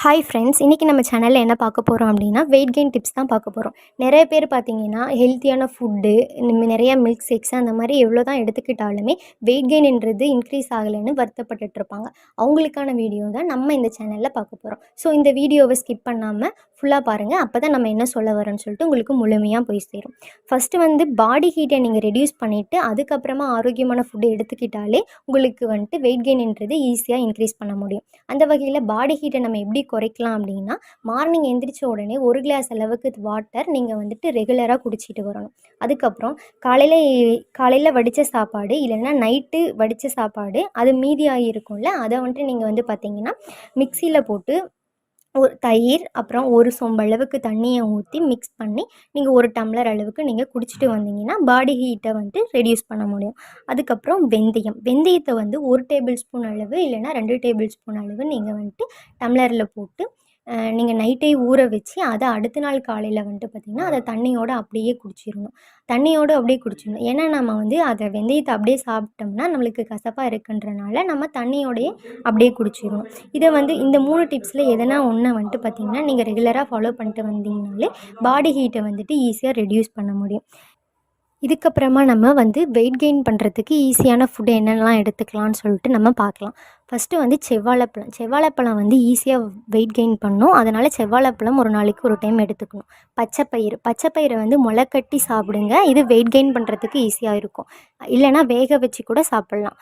Hi friends, இன்றைக்கி நம்ம சேனலில் என்ன பார்க்க போகிறோம் அப்படின்னா வெயிட் கெயின் டிப்ஸ் தான் பார்க்க போகிறோம். நிறைய பேர் பார்த்தீங்கன்னா ஹெல்த்தியான ஃபுட்டு, நிறையா மில்க் ஷேக்ஸ் அந்த மாதிரி எவ்வளோ தான் எடுத்துக்கிட்டாலுமே வெயிட் கெயின்ன்றது இன்க்ரீஸ் ஆகலைன்னு வருத்தப்பட்டுட்ருப்பாங்க. அவங்களுக்கான வீடியோ தான் நம்ம இந்த சேனலில் பார்க்க போகிறோம். ஸோ இந்த வீடியோவை ஸ்கிப் பண்ணாமல் ஃபுல்லாக பாருங்கள். அப்போ தான் நம்ம என்ன சொல்ல வரோன்னு சொல்லிட்டு உங்களுக்கு முழுமையாக போய் சேரும். ஃபஸ்ட்டு பாடி ஹீட்டை நீங்கள் ரெடியூஸ் பண்ணிவிட்டு அதுக்கப்புறமா ஆரோக்கியமான ஃபுட்டு எடுத்துக்கிட்டாலே உங்களுக்கு வெயிட் கெயின்ன்றது ஈஸியாக இன்க்ரீஸ் பண்ண முடியும். அந்த வகையில் பாடி ஹீட்டை நம்ம எப்படி குறைக்கலாம் அப்படின்னா, மார்னிங் எந்திரிச்ச உடனே 1 கிளாஸ் அளவுக்கு வாட்டர் நீங்கள் ரெகுலராக குடிச்சிட்டு வரணும். அதுக்கப்புறம் காலையில் வடித்த சாப்பாடு இல்லைன்னா நைட்டு வடித்த சாப்பாடு அது மீதி ஆகியிருக்கும்ல, அதை நீங்கள் பார்த்தீங்கன்னா மிக்சியில் போட்டு ஒரு தயிர் அப்புறம் ஒரு சொம்பு அளவுக்கு தண்ணியை ஊற்றி மிக்ஸ் பண்ணி நீங்கள் 1 டம்ளர் அளவுக்கு நீங்கள் குடிச்சிட்டு வந்தீங்கன்னா பாடி ஹீட்டை ரெடியூஸ் பண்ண முடியும். அதுக்கப்புறம் வெந்தயத்தை 1 டேபிள் ஸ்பூன் அளவு இல்லைன்னா 2 டேபிள் ஸ்பூன் அளவு நீங்கள் டம்ளரில் போட்டு நீங்கள் நைட்டே ஊற வச்சு அதை அடுத்த நாள் காலையில் பார்த்திங்கன்னா அதை தண்ணியோடு அப்படியே குடிச்சிடணும். ஏன்னா நம்ம அதை வெந்தயத்தை அப்படியே சாப்பிட்டோம்னா நம்மளுக்கு கசப்பாக இருக்குன்றனால நம்ம தண்ணியோடையே அப்படியே குடிச்சிடணும். இதை இந்த 3 டிப்ஸில் எதனா ஒன்று பார்த்திங்கன்னா நீங்கள் ரெகுலராக ஃபாலோ பண்ணிட்டு வந்தீங்கனாலே பாடி ஹீட்டை ஈஸியாக ரெடியூஸ் பண்ண முடியும். இதுக்கப்புறமா நம்ம வெயிட் கெயின் பண்ணுறதுக்கு ஈஸியான ஃபுட்டு என்னென்னலாம் எடுத்துக்கலாம்னு சொல்லிட்டு நம்ம பார்க்கலாம். ஃபஸ்ட்டு செவ்வாழைப்பழம் ஈஸியாக வெயிட் கெயின் பண்ணும். அதனால் செவ்வாழைப்பழம் ஒரு நாளைக்கு ஒரு டைம் எடுத்துக்கணும். பச்சைப்பயிரை முளைக்கட்டி சாப்பிடுங்க. இது வெயிட் கெயின் பண்ணுறதுக்கு ஈஸியாக இருக்கும். இல்லைனா வேக வச்சு கூட சாப்பிட்லாம்.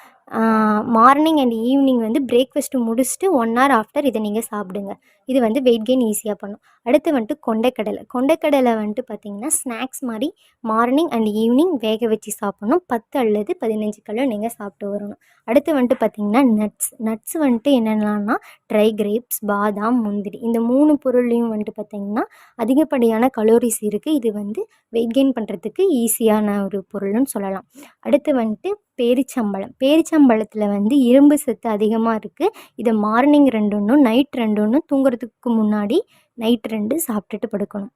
மார்னிங் அண்ட் ஈவினிங் பிரேக்ஃபாஸ்ட்டு முடிச்சுட்டு 1 hour ஆஃப்டர் இதை நீங்கள் சாப்பிடுங்க. இது வெயிட் கெயின் ஈஸியாக பண்ணும். அடுத்து கொண்டைக்கடலை பார்த்திங்கன்னா ஸ்நாக்ஸ் மாதிரி மார்னிங் அண்ட் ஈவினிங் வேக வச்சு சாப்பிட்ணும். 10 அல்லது 15 கிலோ நீங்கள் சாப்பிட்டு வரணும். அடுத்து பார்த்திங்கன்னா நட்ஸ் என்னென்னனா ட்ரை கிரேப்ஸ், பாதாம், முந்திரி இந்த 3 பொருள்லையும் பார்த்திங்கன்னா அதிகப்படியான கலோரிஸ் இருக்குது. இது வெயிட் கெயின் பண்ணுறதுக்கு ஈஸியான ஒரு பொருள்னு சொல்லலாம். அடுத்து பேரிச்சம்பழத்தில் இரும்பு சத்து அதிகமாக இருக்குது. இதை மார்னிங் 2 நைட் 2 தூங்குறதுக்கு முன்னாடி நைட் 2 சாப்பிட்டுட்டு படுக்கணும்.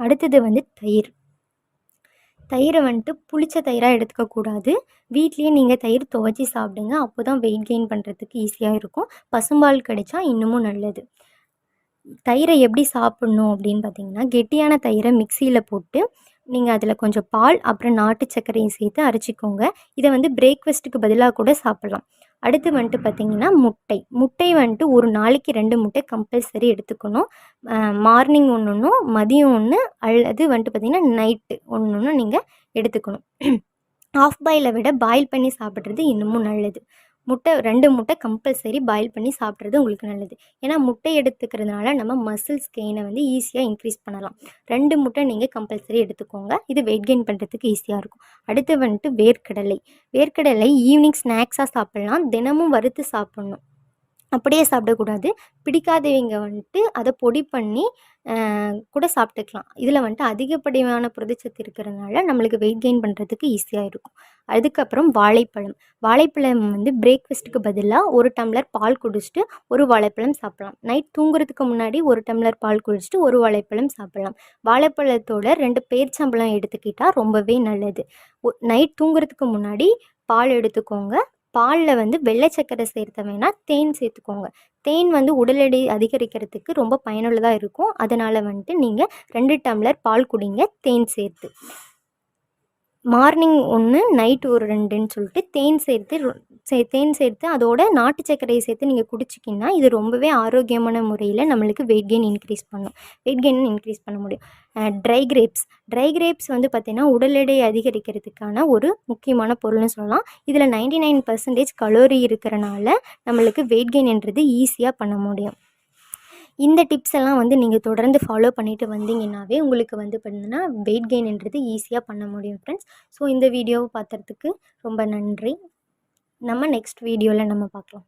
அடுத்தது தயிரை புளிச்ச தயிராக எடுத்துக்கக்கூடாது. வீட்லேயே நீங்கள் தயிர் துவைச்சி சாப்பிடுங்க. அப்போ தான் வெயிட் கெயின் பண்ணுறதுக்கு ஈஸியாக இருக்கும். பசும்பால் கிடைச்சா இன்னமும் நல்லது. தயிரை எப்படி சாப்பிட்ணும் அப்படின்னு பார்த்தீங்கன்னா, கெட்டியான தயிரை மிக்சியில் போட்டு நீங்கள் அதில் கொஞ்சம் பால் அப்புறம் நாட்டு சர்க்கரையும் சேர்த்து அரைச்சிக்கோங்க. இதை பிரேக்ஃபாஸ்ட்டுக்கு பதிலாக கூட சாப்பிட்லாம். அடுத்து பார்த்திங்கன்னா முட்டை ஒரு நாளைக்கு 2 முட்டை கம்பல்சரி எடுத்துக்கணும். மார்னிங் ஒன்றும் மதியம் 1 அல்லது பார்த்திங்கன்னா நைட்டு 1 நீங்கள் எடுத்துக்கணும். ஆஃப் பாயிலை விட பாயில் பண்ணி சாப்பிட்றது இன்னமும் நல்லது. 2 முட்டை கம்பல்சரி பாயில் பண்ணி சாப்பிட்றது உங்களுக்கு நல்லது. ஏன்னா முட்டை எடுத்துக்கிறதுனால நம்ம மசில்ஸ் கெயினை ஈஸியாக இன்க்ரீஸ் பண்ணலாம். 2 முட்டை நீங்கள் கம்பல்சரி எடுத்துக்கோங்க. இது வெயிட் கெயின் பண்ணுறதுக்கு ஈஸியாக இருக்கும். அடுத்து வேர்க்கடலை ஈவினிங் ஸ்நாக்ஸாக சாப்பிட்லாம். தினமும் வறுத்து சாப்பிட்ணும். அப்படியே சாப்பிடக்கூடாது. பிடிக்காதவங்க அதை பொடி பண்ணி கூட சாப்பிட்டுக்கலாம். இதில் அதிகப்படியான புரதச்சத்து இருக்கிறதுனால நம்மளுக்கு வெயிட் கெயின் பண்ணுறதுக்கு ஈஸியாக இருக்கும். அதுக்கப்புறம் வாழைப்பழம் பிரேக்ஃபாஸ்ட்டுக்கு பதிலாக 1 டம்ளர் பால் குடிச்சிட்டு 1 வாழைப்பழம் சாப்பிட்லாம். நைட் தூங்குறதுக்கு முன்னாடி 1 டம்ளர் பால் குடிச்சிட்டு 1 வாழைப்பழம் சாப்பிட்லாம். வாழைப்பழத்தோட 2 பேரிச்சம்பழம் எடுத்துக்கிட்டால் ரொம்பவே நல்லது. நைட் தூங்குறதுக்கு முன்னாடி பால் எடுத்துக்கோங்க. பாலில் வெள்ளை சர்க்கரை சேர்த்த வேணால் தேன் சேர்த்துக்கோங்க. தேன் உடல் எடை அதிகரிக்கிறதுக்கு ரொம்ப பயனுள்ளதாக இருக்கும். அதனால் நீங்கள் 2 டம்ளர் பால் குடிங்க தேன் சேர்த்து. மார்னிங் 1 நைட் ஒரு 2ன்னு சொல்லிட்டு தேன் சேர்த்து அதோட நாட்டு சர்க்கரையை சேர்த்து நீங்கள் குடிச்சிங்கன்னா இது ரொம்பவே ஆரோக்கியமான முறையில் நம்மளுக்கு வெயிட் கெயின் இன்க்ரீஸ் பண்ண முடியும். ட்ரை கிரேப்ஸ் பார்த்திங்கன்னா உடல் எடை அதிகரிக்கிறதுக்கான ஒரு முக்கியமான பொருள்னு சொல்லலாம். இதில் 99% கலோரி இருக்கிறனால நம்மளுக்கு வெயிட் கெயின்ன்றது ஈஸியாக பண்ண முடியும். இந்த டிப்ஸ் எல்லாம் நீங்கள் தொடர்ந்து ஃபாலோ பண்ணிட்டு வந்தீங்கன்னாவே உங்களுக்கு பார்த்தீங்கன்னா வெயிட் கெயின்ன்றது ஈஸியாக பண்ண முடியும் ஃப்ரெண்ட்ஸ். ஸோ இந்த வீடியோவை பார்த்ததுக்கு ரொம்ப நன்றி. நம்ம நெக்ஸ்ட் வீடியோவில் பார்க்கலாம்.